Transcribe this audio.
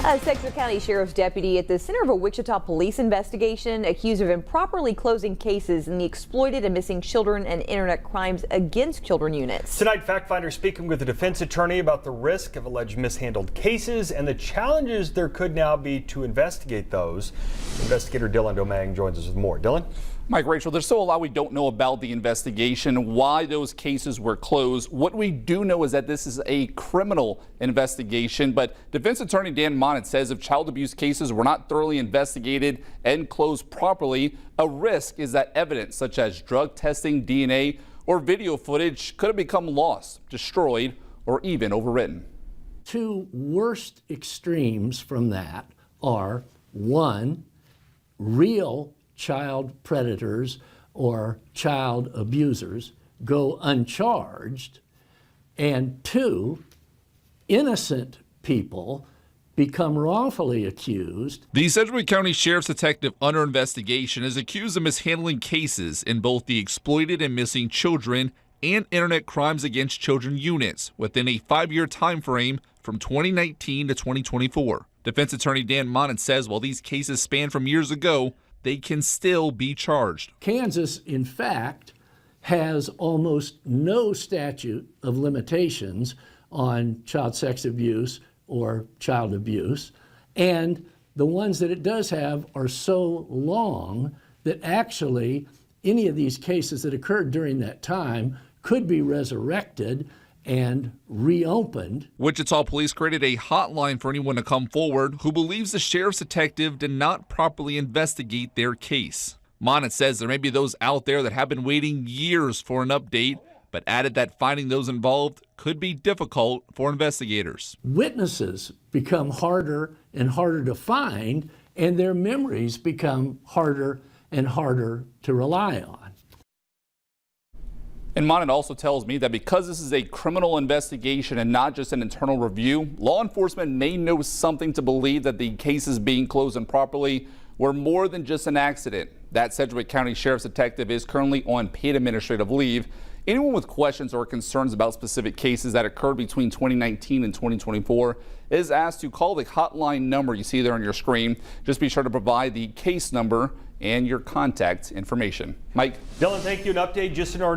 A Sedgwick County Sheriff's deputy at the center of a Wichita police investigation accused of improperly closing cases in the exploited and missing children and internet crimes against children units. Tonight, fact finders speaking with a defense attorney about the risk of alleged mishandled cases and the challenges there could now be to investigate those. Investigator Dylan Domang joins us with more. Dylan? Mike, Rachel, there's still a lot we don't know about the investigation, why those cases were closed. What we do know is that this is a criminal investigation, but defense attorney Dan Monett says if child abuse cases were not thoroughly investigated and closed properly, a risk is that evidence such as drug testing, DNA, or video footage could have become lost, destroyed, or even overwritten. Two worst extremes from that are, one, real child predators or child abusers go uncharged, and two, innocent people become wrongfully accused. The Sedgwick County Sheriff's detective under investigation is accused of mishandling cases in both the exploited and missing children and internet crimes against children units within a 5-year time frame from 2019 to 2024. Defense attorney Dan Monett says while these cases span from years ago, they can still be charged. Kansas, in fact, has almost no statute of limitations on child sex abuse or child abuse, and the ones that it does have are so long that actually any of these cases that occurred during that time could be resurrected and reopened. Wichita police created a hotline for anyone to come forward who believes the sheriff's detective did not properly investigate their case. Monett says there may be those out there that have been waiting years for an update, but added that finding those involved could be difficult for investigators. Witnesses become harder and harder to find, and their memories become harder and harder to rely on. And Monett also tells me that because this is a criminal investigation and not just an internal review, law enforcement may know something to believe that the cases being closed improperly were more than just an accident. That Sedgwick County Sheriff's detective is currently on paid administrative leave. Anyone with questions or concerns about specific cases that occurred between 2019 and 2024 is asked to call the hotline number you see there on your screen. Just be sure to provide the case number and your contact information. Mike? Dylan, thank you. An update just in our